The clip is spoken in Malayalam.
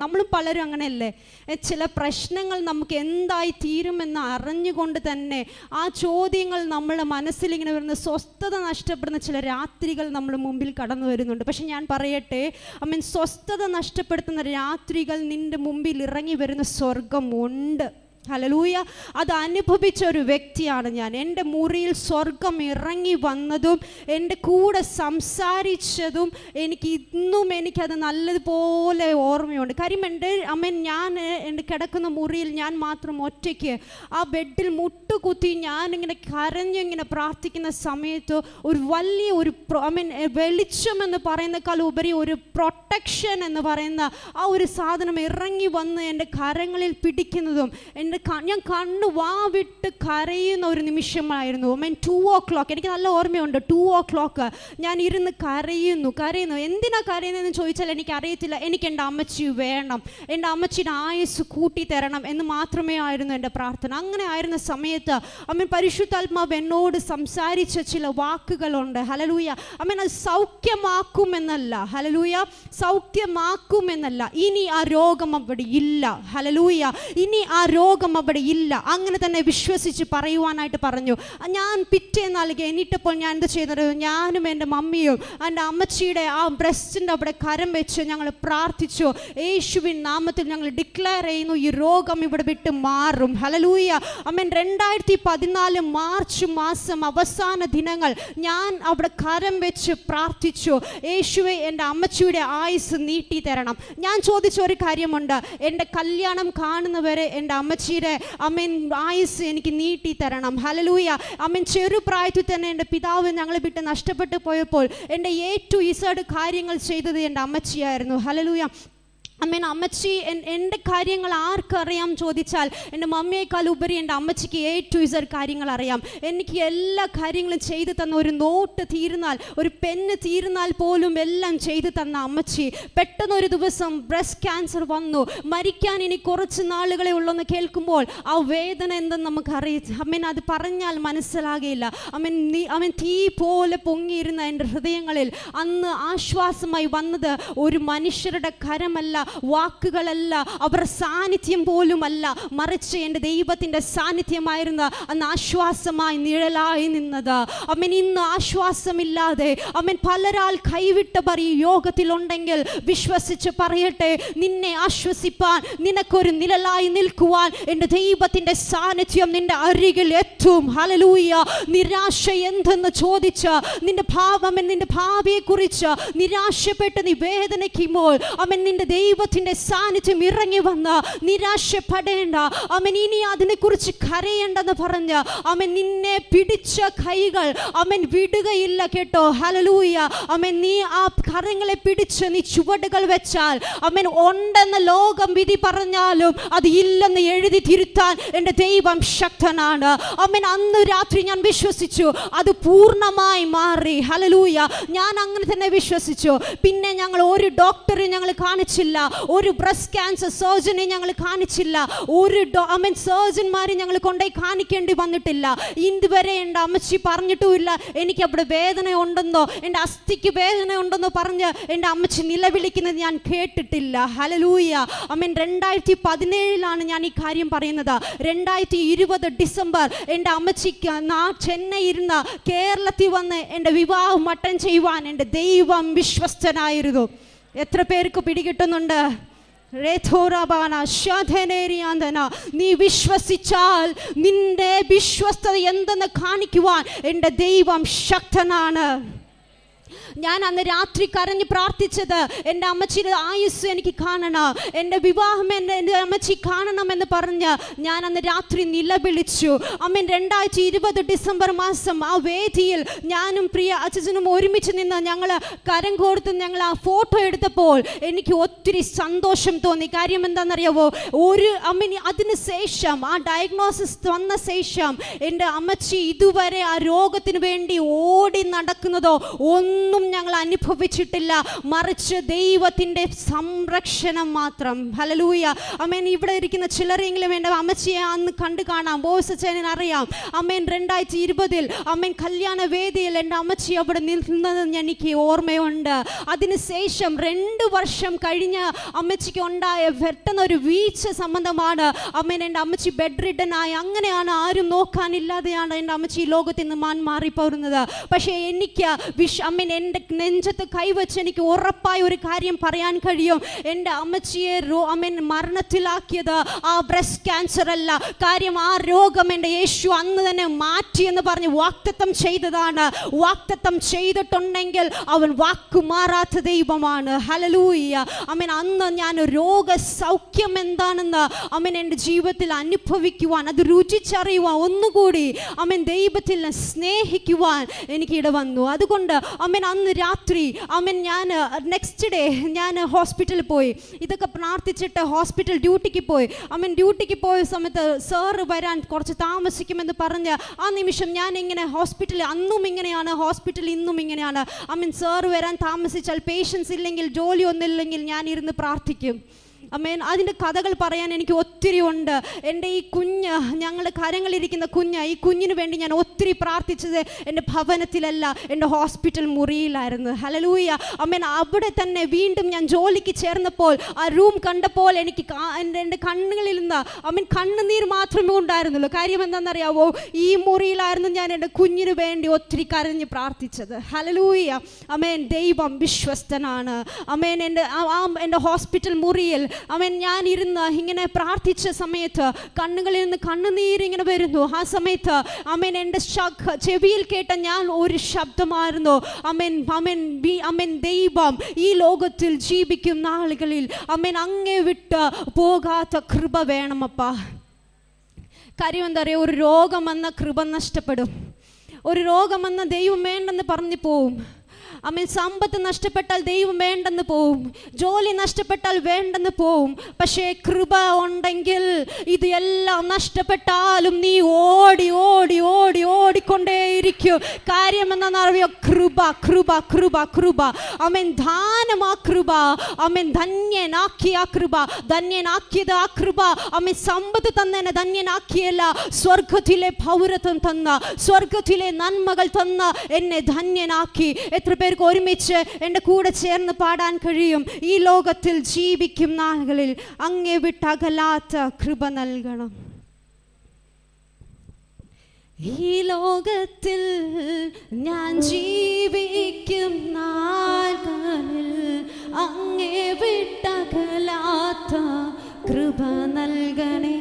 നമ്മളും പലരും അങ്ങനെയല്ലേ? ചില പ്രശ്നങ്ങൾ നമുക്ക് എന്തായി തീരുമെന്ന് അറിഞ്ഞുകൊണ്ട് തന്നെ ആ ചോദ്യങ്ങൾ നമ്മുടെ മനസ്സിലിങ്ങനെ വരുന്ന സ്വസ്ഥത നഷ്ടപ്പെടുന്ന ചില രാത്രികൾ നമ്മൾ മുമ്പിൽ കടന്നു വരുന്നുണ്ട്. പക്ഷെ ഞാൻ പറയട്ടെ, സ്വസ്ഥത നഷ്ടപ്പെടുത്തുന്ന രാത്രികൾ നിൻ്റെ മുമ്പിൽ ഇറങ്ങി വരുന്ന സ്വർഗമുണ്ട്. ഹല്ലേലൂയ. അത് അനുഭവിച്ച ഒരു വ്യക്തിയാണ് ഞാൻ. എൻ്റെ മുറിയിൽ സ്വർഗം ഇറങ്ങി വന്നതും എൻ്റെ കൂടെ സംസാരിച്ചതും എനിക്കത് നല്ലതുപോലെ ഓർമ്മയുണ്ട്. കാര്യം ഞാൻ എൻ്റെ കിടക്കുന്ന മുറിയിൽ ഞാൻ മാത്രം ഒറ്റയ്ക്ക് ആ ബെഡിൽ മുട്ടുകുത്തി ഞാനിങ്ങനെ കരഞ്ഞിങ്ങനെ പ്രാർത്ഥിക്കുന്ന സമയത്ത് ഒരു വലിയ ഒരു വെളിച്ചം എന്ന് പറയുന്നേക്കാൾ ഉപരി ഒരു പ്രൊട്ടക്ഷൻ എന്ന് പറയുന്ന ആ ഒരു സാധനം ഇറങ്ങി വന്ന് എൻ്റെ കരങ്ങളിൽ പിടിക്കുന്നതും ഞാൻ കണ്ണു വാവിട്ട് കരയുന്ന ഒരു നിമിഷമായിരുന്നു. 2:00 എനിക്ക് നല്ല ഓർമ്മയുണ്ട്. 2:00 ഞാൻ ഇരുന്ന് കരയുന്നു. എന്തിനാ കരയുന്നതെന്ന് ചോദിച്ചാൽ എനിക്കറിയത്തില്ല. എനിക്ക് എൻ്റെ അമ്മച്ചി വേണം, എൻ്റെ അമ്മച്ചിയുടെ ആയുസ് കൂട്ടി തരണം എന്ന് മാത്രമേ ആയിരുന്നു എൻ്റെ പ്രാർത്ഥന. അങ്ങനെ ആയിരുന്ന സമയത്ത് പരിശുദ്ധാത്മാവ് എന്നോട് സംസാരിച്ച ചില വാക്കുകളുണ്ട്. ഹല്ലേലൂയ. അത് സൗഖ്യമാക്കുമെന്നല്ല. ഹല്ലേലൂയ. സൗഖ്യമാക്കുമെന്നല്ല. ഇനി ആ രോഗം അവിടെ ഇല്ല. ഹല്ലേലൂയ. ഇനി ആ രോഗം അവിടെ ഇല്ല. അങ്ങനെ തന്നെ വിശ്വസിച്ച് പറയുവാനായിട്ട് പറഞ്ഞു. ഞാൻ പിറ്റേന്നാൾ എണീറ്റപ്പോൾ ഞാൻ എന്ത് ചെയ്തത്, ഞാനും എൻ്റെ മമ്മിയും എൻ്റെ അമ്മച്ചിയുടെ ആ ബ്രസ്റ്റിൻ്റെ അവിടെ കരം വെച്ച് ഞങ്ങൾ പ്രാർത്ഥിച്ചു. യേശുവിൻ നാമത്തിൽ ഞങ്ങൾ ഡിക്ലെയർ ചെയ്യുന്നു, ഈ രോഗം ഇവിടെ വിട്ട് മാറും. ഹല്ലേലൂയ. 2014 മാർച്ച് മാസം അവസാന ദിനങ്ങൾ ഞാൻ അവിടെ കരം വെച്ച് പ്രാർത്ഥിച്ചു, യേശുവേ എൻ്റെ അമ്മച്ചിയുടെ ആയുസ് നീട്ടി തരണം. ഞാൻ ചോദിച്ച ഒരു കാര്യമുണ്ട്, എൻ്റെ കല്യാണം കാണുന്നവരെ എൻ്റെ അമ്മച്ചിയുടെ ആയുസ് എനിക്ക് നീട്ടി തരണം. ഹല്ലേലൂയ. ചെറുപ്രായത്തിൽ തന്നെ എൻ്റെ പിതാവ് ഞങ്ങളെ വിട്ട് നഷ്ടപ്പെട്ടു പോയപ്പോൾ എൻ്റെ A to Z കാര്യങ്ങൾ ചെയ്തത് എൻ്റെ അമ്മച്ചിയായിരുന്നു. ഹല്ലേലൂയ. അമ്മച്ചി എൻ്റെ കാര്യങ്ങൾ ആർക്കറിയാം ചോദിച്ചാൽ എൻ്റെ മമ്മിയേക്കാൾ ഉപരി എൻ്റെ അമ്മച്ചിക്ക് A to Z കാര്യങ്ങൾ അറിയാം. എനിക്ക് എല്ലാ കാര്യങ്ങളും ചെയ്തു തന്ന, ഒരു നോട്ട് തീർന്നാൽ, ഒരു പെന്ന് തീർന്നാൽ പോലും എല്ലാം ചെയ്തു തന്ന അമ്മച്ചി പെട്ടെന്നൊരു ദിവസം ബ്രസ്റ്റ് ക്യാൻസർ വന്നു. മരിക്കാൻ ഇനി കുറച്ച് നാളുകളെ ഉള്ളെന്ന് കേൾക്കുമ്പോൾ ആ വേദന എന്തെന്ന് നമുക്കറിയാം. അത് പറഞ്ഞാൽ മനസ്സിലാകില്ല. തീ പോലെ പൊങ്ങിയിരുന്ന എൻ്റെ ഹൃദയങ്ങളിൽ അന്ന് ആശ്വാസമായി വന്നത് ഒരു മനുഷ്യരുടെ കരമല്ല, വാക്കുകളല്ല, അവരുടെ സാന്നിധ്യം പോലുമല്ല, മറിച്ച് എൻ്റെ ദൈവത്തിൻ്റെ സാന്നിധ്യമായിരുന്ന അന്ന് ആശ്വാസമായി നിഴലായി നിന്നത്. ഇന്ന് ആശ്വാസമില്ലാതെ പലരാൾ കൈവിട്ടവർ ഈ യോഗത്തിലുണ്ടെങ്കിൽ വിശ്വസിച്ച് പറയട്ടെ, നിന്നെ ആശ്വസിപ്പാൻ, നിനക്കൊരു നിഴലായി നിൽക്കുവാൻ എൻ്റെ ദൈവത്തിൻ്റെ സാന്നിധ്യം നിന്റെ അരികിൽ എത്തും. ഹല്ലേലൂയ. നിരാശ എന്തെന്ന് ചോദിച്ച് നിന്റെ ഭാവിയെക്കുറിച്ച് നിരാശപ്പെട്ട് നീ വേദനിക്കുമ്പോൾ നിന്റെ ദൈവത്തിൻ്റെ സാന്നിധ്യം ഇറങ്ങി വന്ന് നിരാശപ്പെടേണ്ട, ഇനി അതിനെക്കുറിച്ച് കരയേണ്ടെന്ന് പറഞ്ഞ് നിന്നെ പിടിച്ച കൈകൾ വിടുകയില്ല കേട്ടോ. ഹല്ലേലൂയ. നീ ആ കരങ്ങളെ പിടിച്ച് നീ ചുവടുകൾ വെച്ചാൽ ഉണ്ടെന്ന് ലോകം വിധി പറഞ്ഞാലും അത് ഇല്ലെന്ന് എഴുതി തിരുത്താൻ എൻ്റെ ദൈവം ശക്തനാണ്. അന്ന് രാത്രി ഞാൻ വിശ്വസിച്ചു, അത് പൂർണ്ണമായി മാറി. ഹല്ലേലൂയ. ഞാൻ അങ്ങനെ തന്നെ വിശ്വസിച്ചു. പിന്നെ ഞങ്ങൾ ഒരു ഡോക്ടറെ ഞങ്ങൾ കാണിച്ചില്ല, ഒരു ബ്രസ്റ്റ് ക്യാൻസർ സർജനെ ഞങ്ങൾ കാണിച്ചില്ല, ഒരു സർജന്മാരെ ഞങ്ങൾ കൊണ്ടുപോയി കാണിക്കേണ്ടി വന്നിട്ടില്ല. ഇതുവരെ എൻ്റെ അമ്മച്ചി പറഞ്ഞിട്ടുമില്ല എനിക്ക് അവിടെ വേദന ഉണ്ടെന്നോ, എൻ്റെ അസ്ഥിക്ക് വേദന ഉണ്ടെന്നോ പറഞ്ഞ് എൻ്റെ അമ്മച്ചി നിലവിളിക്കുന്നത് ഞാൻ കേട്ടിട്ടില്ല. ഹല്ലേലൂയ. 2017 ഞാൻ ഈ കാര്യം പറയുന്നത്. 2020 ഡിസംബർ എൻ്റെ അമ്മച്ചിക്ക് ചെന്നൈ ഇരുന്ന് കേരളത്തിൽ വന്ന് എൻ്റെ വിവാഹം അറ്റൻഡ് ചെയ്യുവാൻ എൻ്റെ ദൈവം വിശ്വസ്തനായിരുന്നു. എത്ര പേർക്ക് പിടികിട്ടുന്നുണ്ട്? നീ വിശ്വസിച്ചാൽ നിന്റെ വിശ്വസ്തത എന്തെന്ന് കാണിക്കുവാൻ എൻ്റെ ദൈവം ശക്തനാണ്. ഞാൻ അന്ന് രാത്രി കരഞ്ഞ് പ്രാർത്ഥിച്ചത്, എൻ്റെ അമ്മച്ചിയുടെ ആയുസ് എനിക്ക് കാണണം, എൻ്റെ വിവാഹം എൻ്റെ അമ്മച്ചി കാണണമെന്ന് പറഞ്ഞ് ഞാൻ അന്ന് രാത്രി നിലവിളിച്ചു. 2020 ഡിസംബർ മാസം ആ വേദിയിൽ ഞാനും പ്രിയ അച്ഛനും ഒരുമിച്ച് നിന്ന് ഞങ്ങൾ കരം കോർത്ത് ഞങ്ങൾ ആ ഫോട്ടോ എടുത്തപ്പോൾ എനിക്ക് ഒത്തിരി സന്തോഷം തോന്നി. കാര്യം എന്താണെന്നറിയാവോ? അതിന് ശേഷം, ആ ഡയഗ്നോസിസ് വന്ന ശേഷം എൻ്റെ അമ്മച്ചി ഇതുവരെ ആ രോഗത്തിന് വേണ്ടി ഓടി നടക്കുന്നതോ ഒന്നും ഒന്നും ഞങ്ങൾ അനുഭവിച്ചിട്ടില്ല, മറിച്ച് ദൈവത്തിൻ്റെ സംരക്ഷണം മാത്രം. ഹല്ലേലൂയ. ആമേൻ. ഇവിടെ ഇരിക്കുന്ന ചിലരെങ്കിലും എൻ്റെ അമ്മച്ചിയെ അന്ന് കണ്ടു കാണാം. ബോസച്ചനെ അറിയാം. ആമേൻ. 2020 ആമേൻ കല്യാണ വേദിയിൽ എൻ്റെ അമ്മച്ചി അവിടെ നിന്നത് എനിക്ക് ഓർമ്മയുണ്ട്. അതിനുശേഷം 2 വർഷം കഴിഞ്ഞ് അമ്മച്ചിക്ക് ഉണ്ടായ പെട്ടെന്നൊരു വീഴ്ച സംബന്ധമാണ് ആമേൻ എൻ്റെ അമ്മച്ചി ബെഡ് റിഡനായി. അങ്ങനെയാണ്, ആരും നോക്കാനില്ലാതെയാണ് എൻ്റെ അമ്മച്ചി ഈ ലോകത്തിൽ നിന്ന് മാറിപ്പോരുന്നത്. പക്ഷേ എനിക്ക് ആമേൻ എൻ്റെ നെഞ്ചത്ത് കൈവച്ച് എനിക്ക് ഉറപ്പായ ഒരു കാര്യം പറയാൻ കഴിയും. എൻ്റെ അമ്മച്ചിയെ ആമേൻ മരണത്തിലാക്കിയത് ആ ബ്രസ്റ്റ് ക്യാൻസർ അല്ല. കാര്യം ആ രോഗം എൻ്റെ യേശു അന്ന് തന്നെ മാറ്റി എന്ന് പറഞ്ഞ് വാഗ്ദത്തം ചെയ്തതാണ്. വാഗ്ദത്തം ചെയ്തിട്ടുണ്ടെങ്കിൽ അവൻ വാക്കു മാറാത്ത ദൈവമാണ്. ഹല്ലേലൂയ. ആമേൻ. അന്ന് ഞാൻ രോഗസൗഖ്യം എന്താണെന്ന് ആമേൻ എൻ്റെ ജീവിതത്തിൽ അനുഭവിക്കുവാൻ, അത് രുചിച്ചറിയുവാൻ, ഒന്നുകൂടി ആമേൻ ദൈവത്തിൽ സ്നേഹിക്കുവാൻ എനിക്കിട വന്നു. അതുകൊണ്ട് ആമേൻ അന്ന് രാത്രി ആമേൻ ഞാൻ നെക്സ്റ്റ് ഡേ ഞാൻ ഹോസ്പിറ്റലിൽ പോയി. ഇതൊക്കെ പ്രാർത്ഥിച്ചിട്ട് ഹോസ്പിറ്റൽ ഡ്യൂട്ടിക്ക് പോയി. ആമേൻ ഡ്യൂട്ടിക്ക് പോയ സമയത്ത് സാറ് വരാൻ കുറച്ച് താമസിക്കുമെന്ന് പറഞ്ഞ് ആ നിമിഷം ഞാൻ ഇങ്ങനെ ഹോസ്പിറ്റലിൽ, അന്നും ഇങ്ങനെയാണ് ഹോസ്പിറ്റലിൽ, ഇന്നും ഇങ്ങനെയാണ്. ആമേൻ സാറ് വരാൻ താമസിച്ചാൽ, പേഷ്യൻസ് ഇല്ലെങ്കിൽ, ജോലി ഒന്നില്ലെങ്കിൽ ഞാൻ ഇരുന്ന് പ്രാർത്ഥിക്കും. ആമേൻ. അതിൻ്റെ കഥകൾ പറയാൻ എനിക്ക് ഒത്തിരി ഉണ്ട്. എൻ്റെ ഈ കുഞ്ഞ്, ഞങ്ങളുടെ കരങ്ങളിലിരിക്കുന്ന കുഞ്ഞ്, ഈ കുഞ്ഞിന് വേണ്ടി ഞാൻ ഒത്തിരി പ്രാർത്ഥിച്ചത് എൻ്റെ ഭവനത്തിലല്ല, എൻ്റെ ഹോസ്പിറ്റൽ മുറിയിലായിരുന്നു. ഹല്ലേലൂയ. ആമേൻ. അവിടെ തന്നെ വീണ്ടും ഞാൻ ജോലിക്ക് ചേർന്നപ്പോൾ ആ റൂം കണ്ടപ്പോൾ എനിക്ക് എൻ്റെ കണ്ണുകളിൽ നിന്ന് ആമേൻ കണ്ണുനീർ മാത്രമേ ഉണ്ടായിരുന്നുള്ളൂ. കാര്യം എന്താണെന്നറിയാവോ? ഈ മുറിയിലായിരുന്നു ഞാൻ എൻ്റെ കുഞ്ഞിന് വേണ്ടി ഒത്തിരി കരഞ്ഞ് പ്രാർത്ഥിച്ചത്. ഹല്ലേലൂയ. ആമേൻ. ദൈവം വിശ്വസ്തനാണ്. ആമേൻ. എൻ്റെ ഹോസ്പിറ്റൽ മുറിയിൽ ആമേൻ ഞാൻ ഇരുന്ന് ഇങ്ങനെ പ്രാർത്ഥിച്ച സമയത്ത് കണ്ണുകളിൽ നിന്ന് കണ്ണുനീരിങ്ങനെ വരുന്നു. ആ സമയത്ത് ആമേൻ എൻ്റെ ചെവിയിൽ കേട്ട ഞാൻ ഒരു ശബ്ദമായിരുന്നു. ആമേൻ ആമേൻ ആമേൻ ദൈവം ഈ ലോകത്തിൽ ജീവിക്കുന്ന ആളുകളിൽ ആമേൻ അങ്ങേ വിട്ട് പോകാത്ത കൃപ വേണമപ്പാ. കാര്യം എന്താ പറയുക? ഒരു രോഗം വന്ന കൃപ നഷ്ടപ്പെടും. ഒരു രോഗം വന്ന ദൈവം വേണ്ടെന്ന് പറഞ്ഞു പോവും. ആമേൻ. സമ്പത്ത് നഷ്ടപ്പെട്ടാൽ ദൈവം വേണ്ടെന്ന് പോവും. ജോലി നഷ്ടപ്പെട്ടാൽ വേണ്ടെന്ന് പോവും. പക്ഷേ കൃപ ഉണ്ടെങ്കിൽ ഇത് എല്ലാം നഷ്ടപ്പെട്ടാലും നീ ഓടി ഓടി ഓടി ഓടിക്കൊണ്ടേയിരിക്കും. കാര്യം എന്താണെന്നറിയോ? കൃപ കൃപ കൃപ കൃപ. ആമേൻ. ദാനം ആ കൃപ. ആമേൻ. ധന്യനാക്കിയ ആ കൃപ. ധന്യനാക്കിയത് ആ കൃപ. ആമേൻ. സമ്പത്ത് തന്നെ ധന്യനാക്കിയല്ല, സ്വർഗത്തിലെ പൗരത്വം തന്ന, സ്വർഗത്തിലെ നന്മകൾ തന്ന എന്നെ ധന്യനാക്കി. എത്ര പേർക്ക് ഒരുമിച്ച് എൻ്റെ കൂടെ ചേർന്ന് പാടാൻ കഴിയും? ഈ ലോകത്തിൽ ജീവിക്കും നാളുകളിൽ അങ്ങേ വിട്ടകലാത്ത കൃപ നൽകണം. ഈ ലോകത്തിൽ ഞാൻ ജീവിക്കും നാളുകളിൽ അങ്ങേ വിട്ടകലാത്ത കൃപ നൽകണേ.